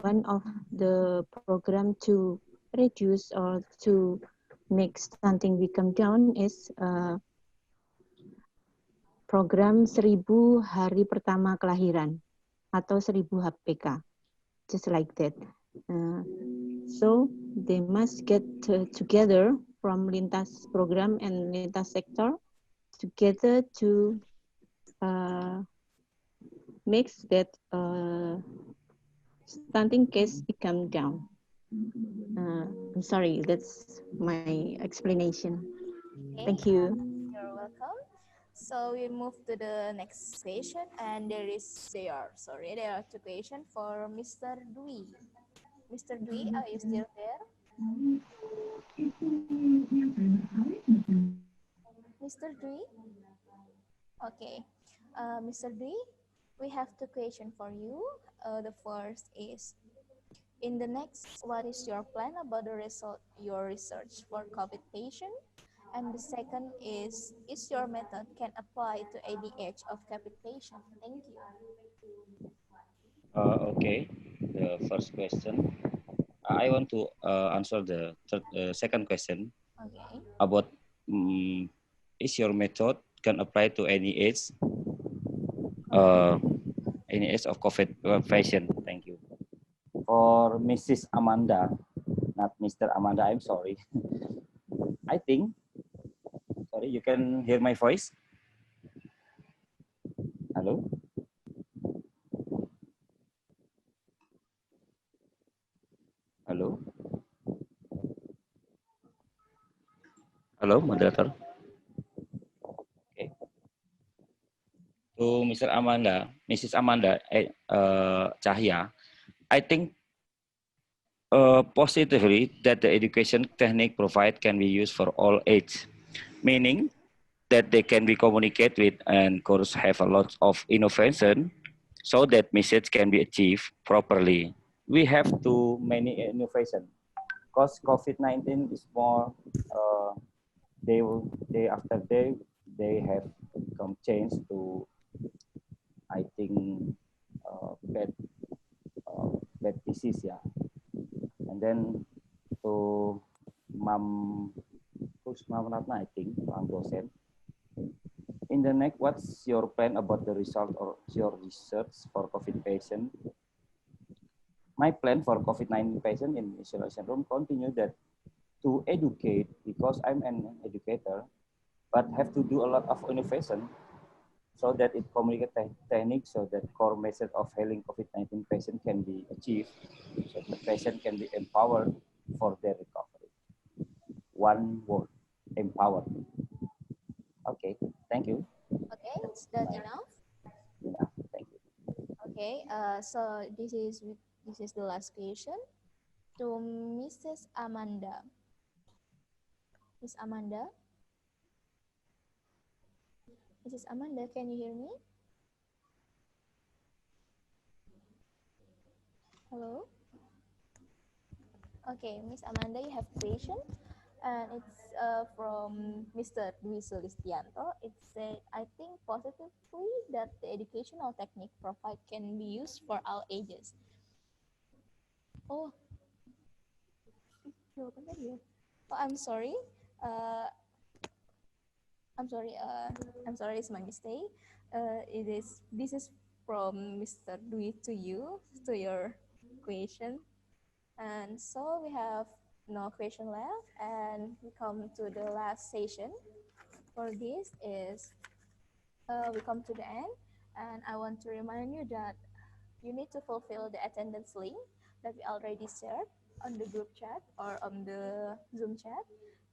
one of the program to reduce or to make stunting become down is program 1000 hari pertama kelahiran atau 1000 HPK, just like that. So they must get together from lintas program and lintas sector together to make that stunting case become down. I'm sorry, that's my explanation. Okay, Thank you. you're welcome. So we move to the next question, and there are two questions for Mr. Dwi. Mr. Dwi, are you still there? Mr. Dwi? Okay. Mr. Dwi, we have two questions for you. The first is, in the next, what is your plan about the result your research for COVID patient? And the second is your method can apply to any age of COVID patient? Thank you. Okay, the first question. I want to answer the second question Okay. about is your method can apply to any age of COVID patient. Thank you. For Mrs. Amanda, not Mr. Amanda, I'm sorry. I think, sorry, you can hear my voice? Hello? Hello? Hello, moderator? Okay. To Mrs. Amanda Cahya, I think positively that the education technique provide can be used for all age, meaning that they can be communicated with and course have a lot of innovation so that message can be achieved properly. We have too many innovation because COVID-19 is more day after day they have become changed to I think bad disease, yeah. And then to Mam Ratna, I think, Mam Dosen. In the next, what's your plan about the result or your research for COVID patient? My plan for COVID-19 patient in isolation room continue that to educate because I'm an educator, but have to do a lot of innovation so that it communicate technique so that core method of healing COVID-19 patient can be achieved, so the patient can be empowered for their recovery. One word, empowered. Okay, thank you. Okay, is that enough? Enough, thank you. Okay, so this is the last question to Mrs. Amanda. Miss Amanda? Mrs. Amanda, can you hear me? Hello? Okay, Miss Amanda, you have question, and it's from Mr. Dwi Sulistiyanto. It said, I think positively that the educational technique provided can be used for all ages. Oh, jawaban tadi ya? Oh, I'm sorry. Uh, I'm sorry. I'm sorry. It's my mistake. This is from Mr. Dwi to you, to your question. And so we have no question left, and we come to the last session. For this is we come to the end, and I want to remind you that you need to fulfill the attendance link that we already shared on the group chat or on the Zoom chat.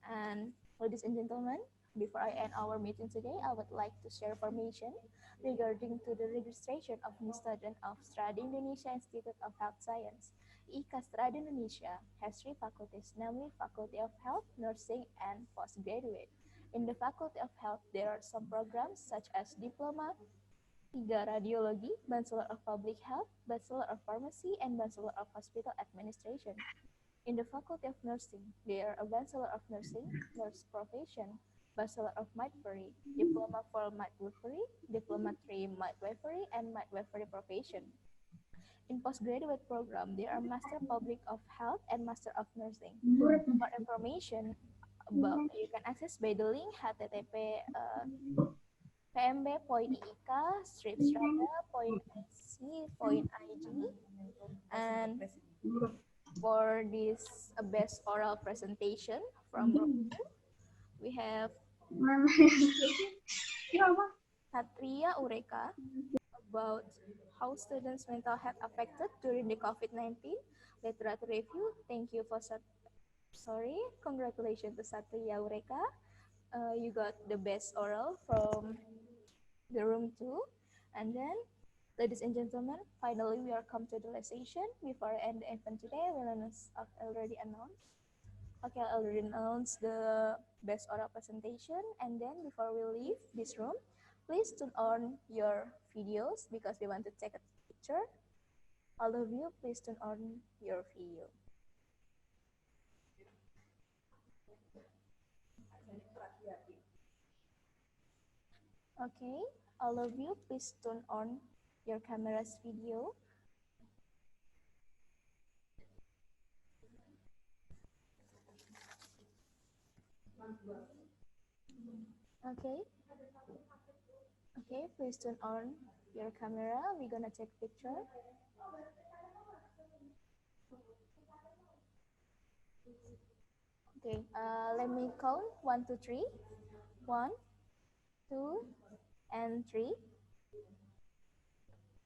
And ladies and gentlemen, before I end our meeting today, I would like to share information regarding to the registration of new student of Strada Indonesia Institute of Health Science. IKA Strada Indonesia has three faculties, namely Faculty of Health, Nursing, and Postgraduate. In the Faculty of Health, there are some programs such as Diploma, 3 Radiologi, Bachelor of Public Health, Bachelor of Pharmacy, and Bachelor of Hospital Administration. In the Faculty of Nursing, there are a Bachelor of Nursing, Nurse Profession, Bachelor of Midwifery, Diploma for Midwifery, Diploma 3 Midwifery, and Midwifery Profession. In postgraduate program, there are Master Public of Health and Master of Nursing. For more information about, you can access by the link http pmb.iika/strada.ac.id. And for this best oral presentation from room 2, we have Satria Ureka about how students' mental health affected during the COVID-19 literature review. Thank you for congratulations to Satria Ureka. You got the best oral from the room 2. And then, ladies and gentlemen, finally we are come to the last session. Before I end the event today, I've already announced. Okay, I already announced the best oral presentation. And then before we leave this room, please turn on your videos because we want to take a picture. All of you, please turn on your video. Okay, all of you, please turn on your camera's video. Okay. Okay, please turn on your camera. We're gonna take picture. Okay, let me count 1, 2, 3. 1, 2, and 3.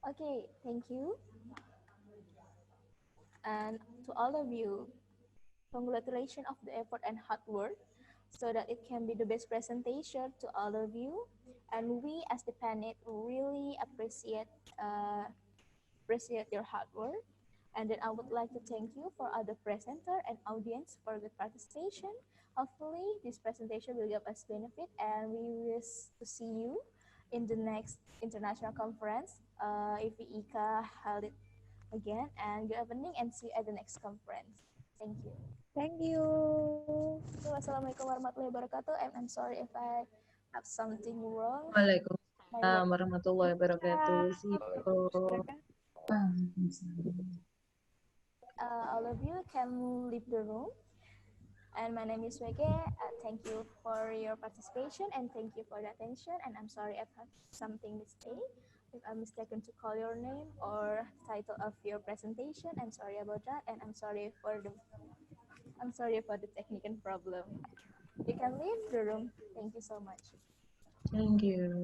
Okay, thank you. And to all of you, congratulations of the effort and hard work so that it can be the best presentation to all of you. And we as the panel really appreciate your hard work. And then I would like to thank you for other presenter and audience for the participation. Hopefully this presentation will give us benefit, and we wish to see you in the next international conference if IKA held it again. And good evening and see you at the next conference. Thank you. Thank you. So, Assalamualaikum warahmatullahi wabarakatuh. I'm sorry if I have something wrong. Waalaikumsalam warahmatullahi wabarakatuh. See you. All of you can leave the room. And my name is Wege. Thank you for your participation and thank you for the attention. And I'm sorry if I have something mistake. If I'm mistaken to call your name or title of your presentation, I'm sorry about that. And I'm sorry for the technical problem. You can leave the room. Thank you so much. Thank you.